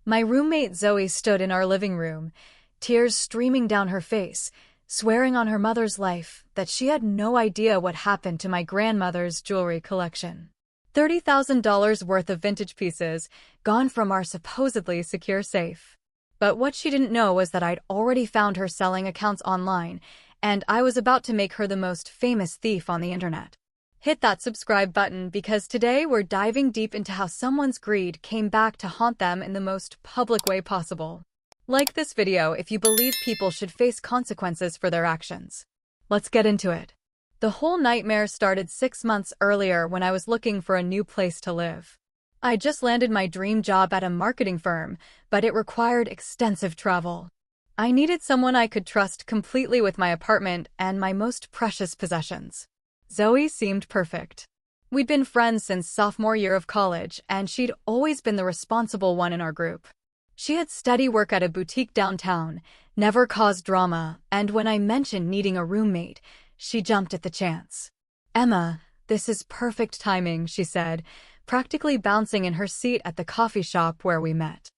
My roommate Zoe stood in our living room, tears streaming down her face, swearing on her mother's life that she had no idea what happened to my grandmother's jewelry collection. $30,000 worth of vintage pieces, gone from our supposedly secure safe. But what she didn't know was that I'd already found her selling accounts online, and I was about to make her the most famous thief on the internet. Hit that subscribe button because today we're diving deep into how someone's greed came back to haunt them in the most public way possible. Like this video if you believe people should face consequences for their actions. Let's get into it. The whole nightmare started 6 months earlier when I was looking for a new place to live. I just landed my dream job at a marketing firm, but it required extensive travel. I needed someone I could trust completely with my apartment and my most precious possessions. Zoe seemed perfect. We'd been friends since sophomore year of college, and she'd always been the responsible one in our group. She had steady work at a boutique downtown, never caused drama, and when I mentioned needing a roommate, she jumped at the chance. "Emma, this is perfect timing," she said, practically bouncing in her seat at the coffee shop where we met.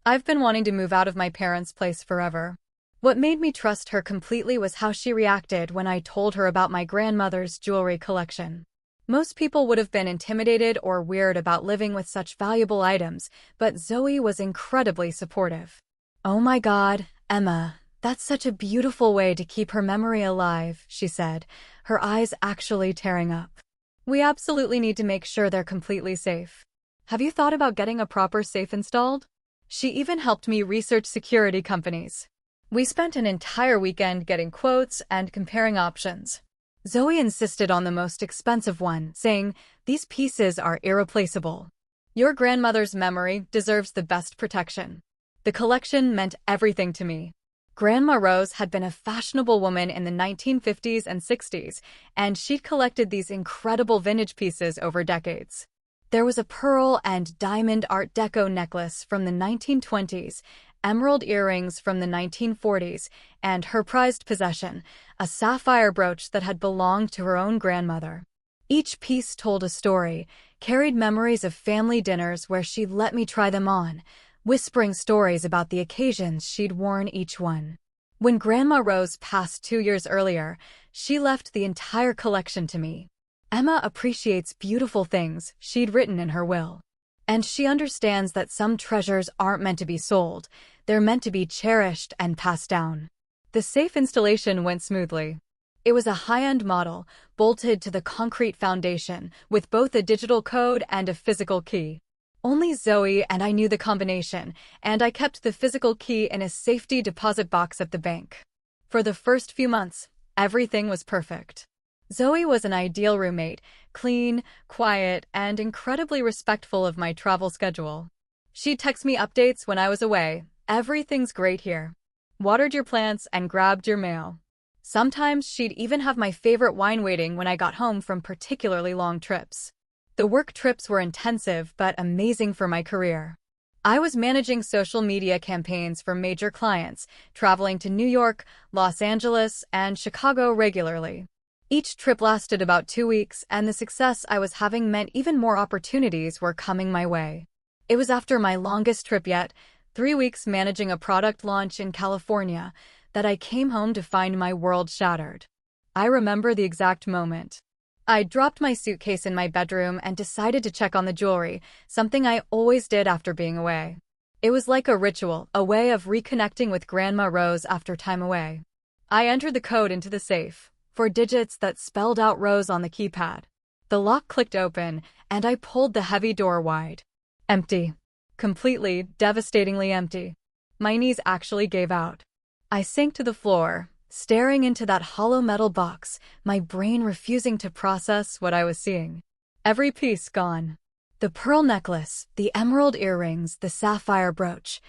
I've been wanting to move out of my parents' place forever. What made me trust her completely was how she reacted when I told her about my grandmother's jewelry collection. Most people would have been intimidated or weird about living with such valuable items, but Zoe was incredibly supportive. "Oh my God, Emma, that's such a beautiful way to keep her memory alive," she said, her eyes actually tearing up. "We absolutely need to make sure they're completely safe. Have you thought about getting a proper safe installed?" She even helped me research security companies. We spent an entire weekend getting quotes and comparing options. Zoe insisted on the most expensive one, saying, "These pieces are irreplaceable. Your grandmother's memory deserves the best protection." The collection meant everything to me. Grandma Rose had been a fashionable woman in the 1950s and 60s, and she'd collected these incredible vintage pieces over decades. There was a pearl and diamond Art Deco necklace from the 1920s, emerald earrings from the 1940s, and her prized possession, a sapphire brooch that had belonged to her own grandmother. Each piece told a story, carried memories of family dinners where she'd let me try them on, whispering stories about the occasions she'd worn each one. When Grandma Rose passed 2 years earlier, she left the entire collection to me. "Emma appreciates beautiful things," she'd written in her will. "And she understands that some treasures aren't meant to be sold, they're meant to be cherished and passed down." The safe installation went smoothly. It was a high-end model, bolted to the concrete foundation, with both a digital code and a physical key. Only Zoe and I knew the combination, and I kept the physical key in a safety deposit box at the bank. For the first few months, everything was perfect. Zoe was an ideal roommate, clean, quiet, and incredibly respectful of my travel schedule. She'd text me updates when I was away. "Everything's great here. Watered your plants and grabbed your mail." Sometimes she'd even have my favorite wine waiting when I got home from particularly long trips. The work trips were intensive but amazing for my career. I was managing social media campaigns for major clients, traveling to New York, Los Angeles, and Chicago regularly. Each trip lasted about 2 weeks, and the success I was having meant even more opportunities were coming my way. It was after my longest trip yet, 3 weeks managing a product launch in California, that I came home to find my world shattered. I remember the exact moment. I dropped my suitcase in my bedroom and decided to check on the jewelry, something I always did after being away. It was like a ritual, a way of reconnecting with Grandma Rose after time away. I entered the code into the safe, 4 digits that spelled out Rose on the keypad. The lock clicked open, and I pulled the heavy door wide. Empty. Completely, devastatingly empty. My knees actually gave out. I sank to the floor, staring into that hollow metal box, my brain refusing to process what I was seeing. Every piece gone. The pearl necklace, the emerald earrings, the sapphire brooch.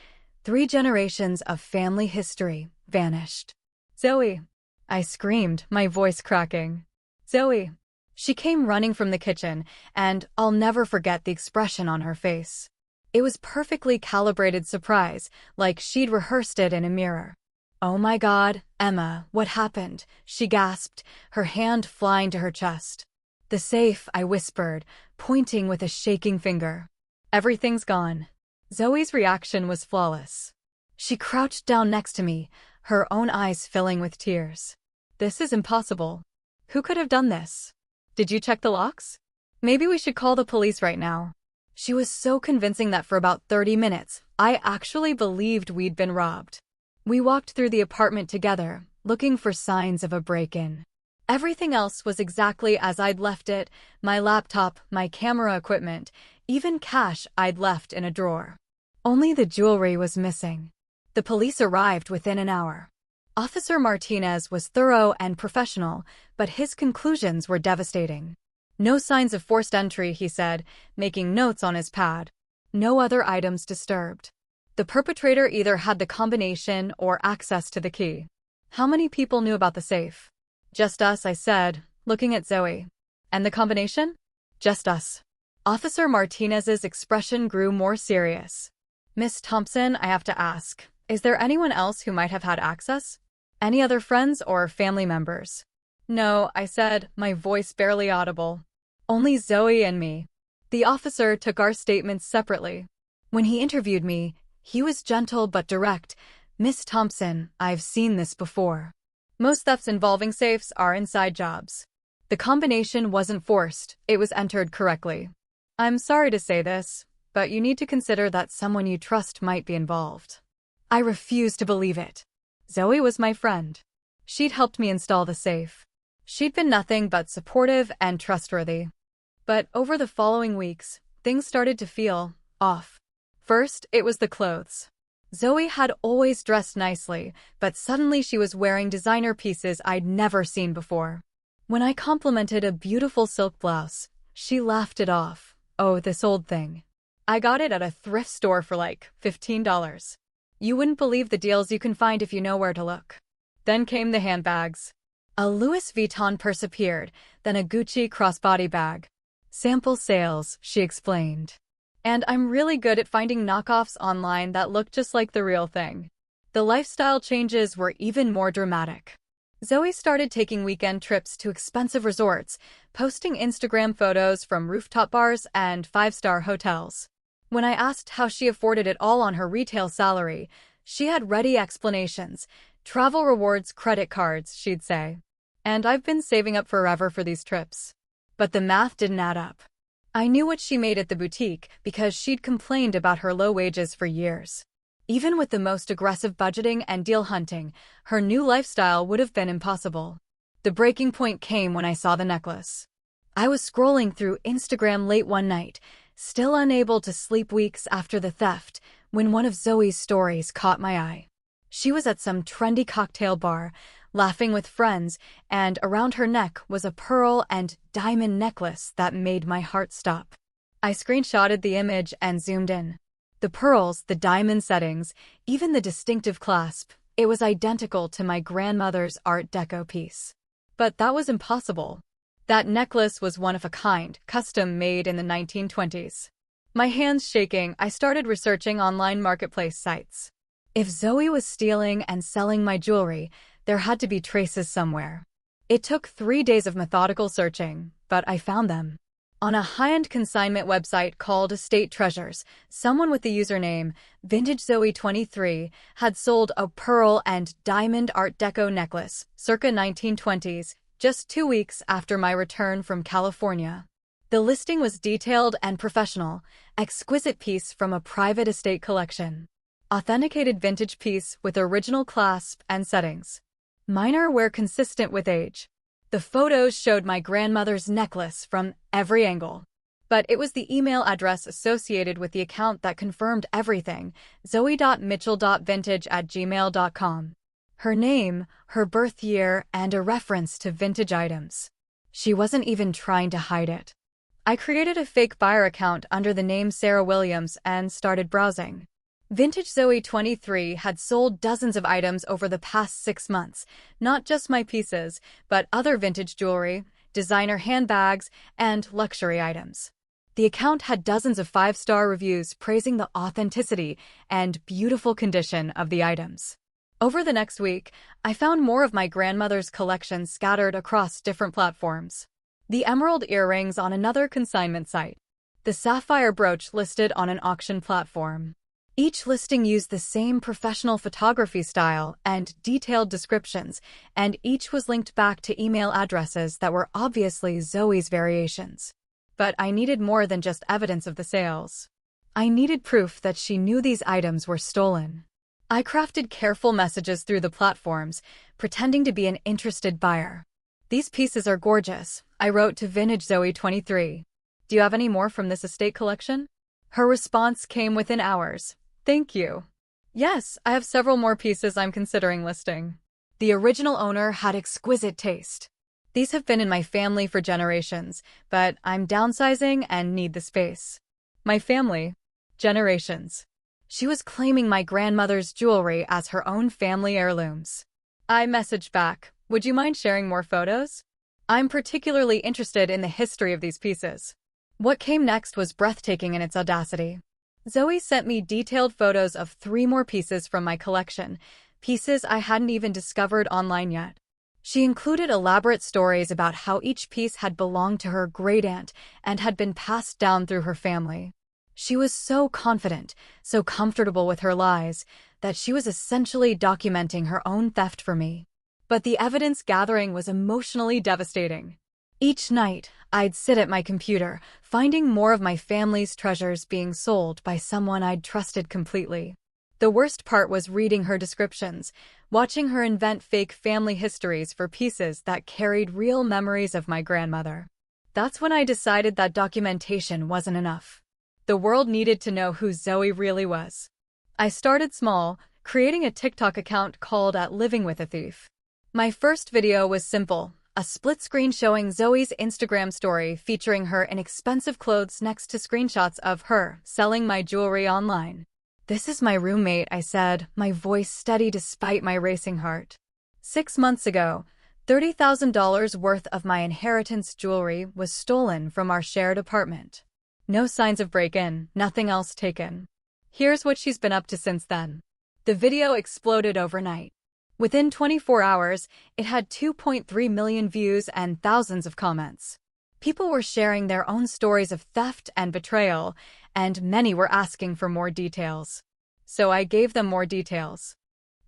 3 generations of family history vanished. "Zoe!" I screamed, my voice cracking. "Zoe!" She came running from the kitchen, and I'll never forget the expression on her face. It was perfectly calibrated surprise, like she'd rehearsed it in a mirror. "Oh my God, Emma, what happened?" she gasped, her hand flying to her chest. "The safe," I whispered, pointing with a shaking finger. "Everything's gone." Zoe's reaction was flawless. She crouched down next to me, her own eyes filling with tears. This is impossible. Who could have done this? Did you check the locks? Maybe we should call the police right now. She was so convincing that for about 30 minutes, I actually believed we'd been robbed. We walked through the apartment together, looking for signs of a break-in. Everything else was exactly as I'd left it, my laptop, my camera equipment, even cash I'd left in a drawer. Only the jewelry was missing. The police arrived within an hour. Officer Martinez was thorough and professional, but his conclusions were devastating. No signs of forced entry, he said, making notes on his pad. No other items disturbed. The perpetrator either had the combination or access to the key. How many people knew about the safe? Just us, I said, looking at Zoe. And the combination? Just us. Officer Martinez's expression grew more serious. Miss Thompson, I have to ask, is there anyone else who might have had access? Any other friends or family members? No, I said, my voice barely audible. Only Zoe and me. The officer took our statements separately. When he interviewed me, he was gentle but direct. Miss Thompson, I've seen this before. Most thefts involving safes are inside jobs. The combination wasn't forced, it was entered correctly. I'm sorry to say this, but you need to consider that someone you trust might be involved. I refused to believe it. Zoe was my friend. She'd helped me install the safe. She'd been nothing but supportive and trustworthy. But over the following weeks, things started to feel off. First, it was the clothes. Zoe had always dressed nicely, but suddenly she was wearing designer pieces I'd never seen before. When I complimented a beautiful silk blouse, she laughed it off. Oh, this old thing. I got it at a thrift store for like $15. You wouldn't believe the deals you can find if you know where to look. Then came the handbags. A Louis Vuitton purse appeared, then a Gucci crossbody bag. Sample sales, she explained. And I'm really good at finding knockoffs online that look just like the real thing. The lifestyle changes were even more dramatic. Zoe started taking weekend trips to expensive resorts, posting Instagram photos from rooftop bars and five-star hotels. When I asked how she afforded it all on her retail salary, she had ready explanations. Travel rewards credit cards, she'd say. And I've been saving up forever for these trips. But the math didn't add up. I knew what she made at the boutique because she'd complained about her low wages for years. Even with the most aggressive budgeting and deal hunting, her new lifestyle would have been impossible. The breaking point came when I saw the necklace. I was scrolling through Instagram late one night, still unable to sleep weeks after the theft, when one of Zoe's stories caught my eye. She was at some trendy cocktail bar, laughing with friends, and around her neck was a pearl and diamond necklace that made my heart stop. I screenshotted the image and zoomed in. The pearls, the diamond settings, even the distinctive clasp, it was identical to my grandmother's Art Deco piece. But that was impossible. That necklace was one of a kind, custom made in the 1920s. My hands shaking, I started researching online marketplace sites. If Zoe was stealing and selling my jewelry, there had to be traces somewhere. It took 3 days of methodical searching, but I found them. On a high-end consignment website called Estate Treasures, someone with the username VintageZoe23 had sold a pearl and diamond Art Deco necklace, circa 1920s, just 2 weeks after my return from California. The listing was detailed and professional, exquisite piece from a private estate collection. Authenticated vintage piece with original clasp and settings. Minor wear consistent with age. The photos showed my grandmother's necklace from every angle. But it was the email address associated with the account that confirmed everything, zoe.mitchell.vintage@gmail.com. Her name, her birth year, and a reference to vintage items. She wasn't even trying to hide it. I created a fake buyer account under the name Sarah Williams and started browsing. VintageZoe23 had sold dozens of items over the past 6 months, not just my pieces, but other vintage jewelry, designer handbags, and luxury items. The account had dozens of 5-star reviews praising the authenticity and beautiful condition of the items. Over the next week, I found more of my grandmother's collection scattered across different platforms. The emerald earrings on another consignment site. the sapphire brooch listed on an auction platform. Each listing used the same professional photography style and detailed descriptions, and each was linked back to email addresses that were obviously Zoe's variations. But I needed more than just evidence of the sales. I needed proof that she knew these items were stolen. I crafted careful messages through the platforms, pretending to be an interested buyer. "These pieces are gorgeous," I wrote to Vintage Zoe 23. "Do you have any more from this estate collection?" Her response came within hours. "Thank you. Yes, I have several more pieces I'm considering listing." The original owner had exquisite taste. "These have been in my family for generations, but I'm downsizing and need the space." My family. Generations. She was claiming my grandmother's jewelry as her own family heirlooms. I messaged back, "Would you mind sharing more photos? I'm particularly interested in the history of these pieces." What came next was breathtaking in its audacity. Zoe sent me detailed photos of 3 more pieces from my collection, pieces I hadn't even discovered online yet. She included elaborate stories about how each piece had belonged to her great-aunt and had been passed down through her family. She was so confident, so comfortable with her lies, that she was essentially documenting her own theft for me. But the evidence gathering was emotionally devastating. Each night, I'd sit at my computer, finding more of my family's treasures being sold by someone I'd trusted completely. The worst part was reading her descriptions, watching her invent fake family histories for pieces that carried real memories of my grandmother. That's when I decided that documentation wasn't enough. The world needed to know who Zoe really was. I started small, creating a TikTok account called @LivingWithAThief. My first video was simple, a split screen showing Zoe's Instagram story featuring her in expensive clothes next to screenshots of her selling my jewelry online. "This is my roommate," I said, my voice steady despite my racing heart. 6 months ago, $30,000 worth of my inheritance jewelry was stolen from our shared apartment. No signs of break-in, nothing else taken. Here's what she's been up to since then. The video exploded overnight. Within 24 hours, it had 2.3 million views and thousands of comments. People were sharing their own stories of theft and betrayal, and many were asking for more details. So I gave them more details.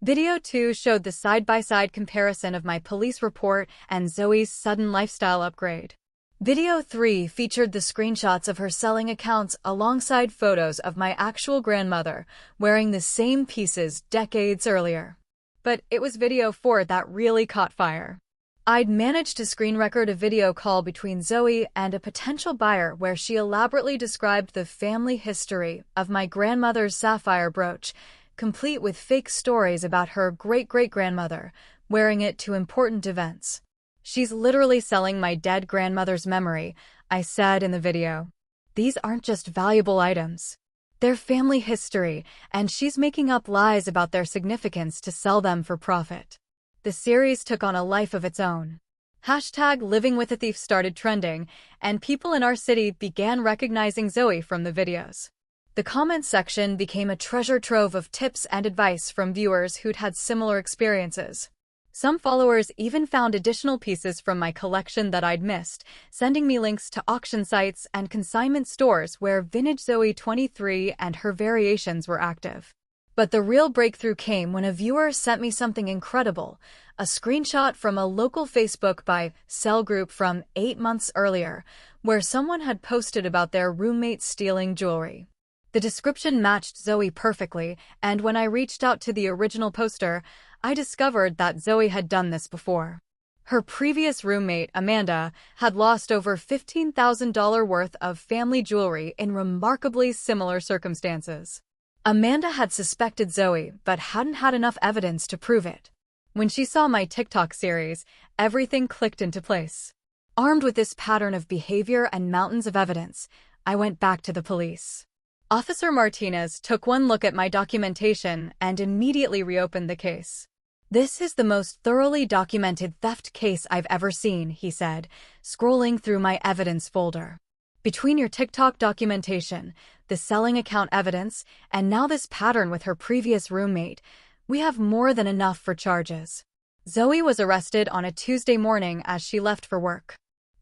Video 2 showed the side-by-side comparison of my police report and Zoe's sudden lifestyle upgrade. Video 3 featured the screenshots of her selling accounts alongside photos of my actual grandmother wearing the same pieces decades earlier. But it was video 4 that really caught fire. I'd managed to screen record a video call between Zoe and a potential buyer where she elaborately described the family history of my grandmother's sapphire brooch, complete with fake stories about her great-great-grandmother wearing it to important events. "She's literally selling my dead grandmother's memory," I said in the video. "These aren't just valuable items. They're family history, and she's making up lies about their significance to sell them for profit." The series took on a life of its own. #LivingWithAThief started trending, and people in our city began recognizing Zoe from the videos. The comments section became a treasure trove of tips and advice from viewers who'd had similar experiences. Some followers even found additional pieces from my collection that I'd missed, sending me links to auction sites and consignment stores where Vintage Zoe 23 and her variations were active. But the real breakthrough came when a viewer sent me something incredible, a screenshot from a local Facebook buy sell group from 8 months earlier, where someone had posted about their roommate stealing jewelry. The description matched Zoe perfectly, and when I reached out to the original poster, I discovered that Zoe had done this before. Her previous roommate, Amanda, had lost over $15,000 worth of family jewelry in remarkably similar circumstances. Amanda had suspected Zoe, but hadn't had enough evidence to prove it. When she saw my TikTok series, everything clicked into place. Armed with this pattern of behavior and mountains of evidence, I went back to the police. Officer Martinez took one look at my documentation and immediately reopened the case. "This is the most thoroughly documented theft case I've ever seen," he said, scrolling through my evidence folder. "Between your TikTok documentation, the selling account evidence, and now this pattern with her previous roommate, we have more than enough for charges." Zoe was arrested on a Tuesday morning as she left for work.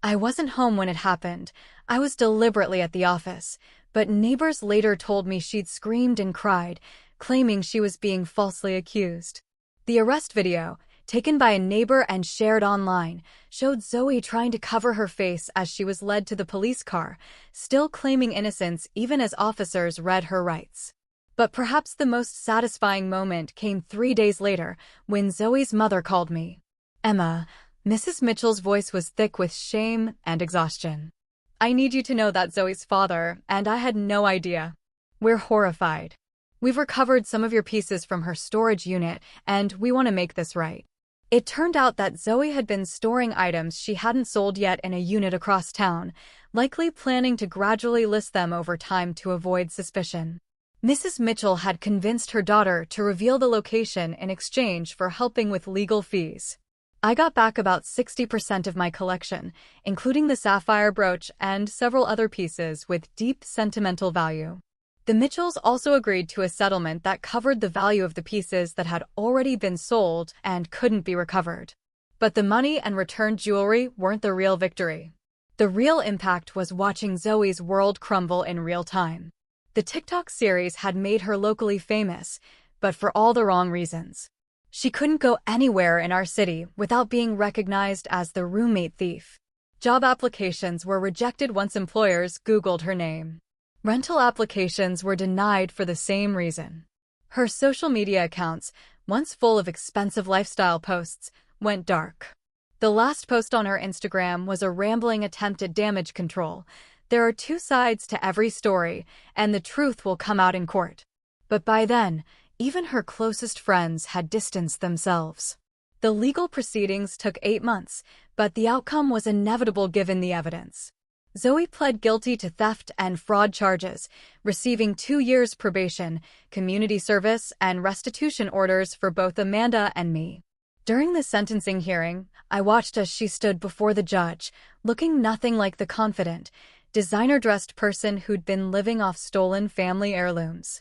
I wasn't home when it happened. I was deliberately at the office, but neighbors later told me she'd screamed and cried, claiming she was being falsely accused. The arrest video, taken by a neighbor and shared online, showed Zoe trying to cover her face as she was led to the police car, still claiming innocence even as officers read her rights. But perhaps the most satisfying moment came 3 days later, when Zoe's mother called me. "Emma," Mrs. Mitchell's voice was thick with shame and exhaustion. "I need you to know that Zoe's father, and I had no idea. We're horrified. We've recovered some of your pieces from her storage unit, and we want to make this right." It turned out that Zoe had been storing items she hadn't sold yet in a unit across town, likely planning to gradually list them over time to avoid suspicion. Mrs. Mitchell had convinced her daughter to reveal the location in exchange for helping with legal fees. I got back about 60% of my collection, including the sapphire brooch and several other pieces with deep sentimental value. The Mitchells also agreed to a settlement that covered the value of the pieces that had already been sold and couldn't be recovered. But the money and returned jewelry weren't the real victory. The real impact was watching Zoe's world crumble in real time. The TikTok series had made her locally famous, but for all the wrong reasons. She couldn't go anywhere in our city without being recognized as the roommate thief. Job applications were rejected once employers Googled her name. Rental applications were denied for the same reason. Her social media accounts, once full of expensive lifestyle posts, went dark. The last post on her Instagram was a rambling attempt at damage control. There are two sides to every story, and the truth will come out in court. But by then, even her closest friends had distanced themselves. The legal proceedings took 8 months, but the outcome was inevitable given the evidence. Zoe pled guilty to theft and fraud charges, receiving 2 years probation, community service, and restitution orders for both Amanda and me. During the sentencing hearing, I watched as she stood before the judge, looking nothing like the confident, designer-dressed person who'd been living off stolen family heirlooms.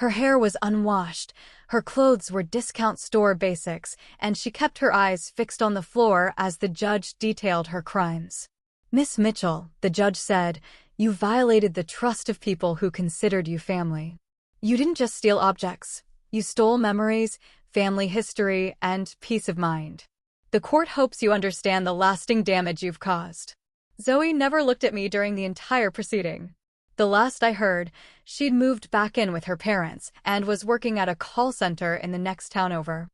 Her hair was unwashed, her clothes were discount store basics, and she kept her eyes fixed on the floor as the judge detailed her crimes. "Miss Mitchell," the judge said, "you violated the trust of people who considered you family. You didn't just steal objects. You stole memories, family history, and peace of mind. The court hopes you understand the lasting damage you've caused." Zoe never looked at me during the entire proceeding. The last I heard, she'd moved back in with her parents and was working at a call center in the next town over.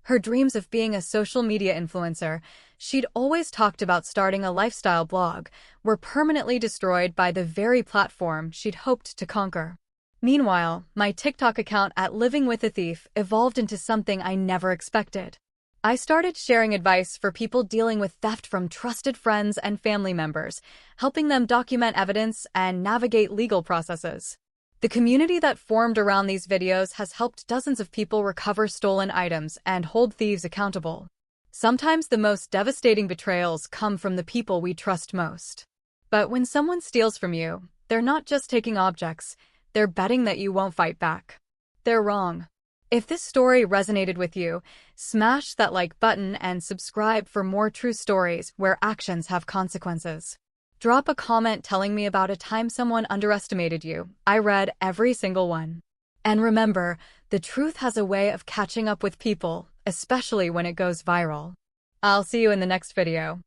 Her dreams of being a social media influencer, she'd always talked about starting a lifestyle blog, were permanently destroyed by the very platform she'd hoped to conquer. Meanwhile, my TikTok account at Living with a Thief evolved into something I never expected. I started sharing advice for people dealing with theft from trusted friends and family members, helping them document evidence and navigate legal processes. The community that formed around these videos has helped dozens of people recover stolen items and hold thieves accountable. Sometimes the most devastating betrayals come from the people we trust most. But when someone steals from you, they're not just taking objects, they're betting that you won't fight back. They're wrong. If this story resonated with you, smash that like button and subscribe for more true stories where actions have consequences. Drop a comment telling me about a time someone underestimated you. I read every single one. And remember, the truth has a way of catching up with people, especially when it goes viral. I'll see you in the next video.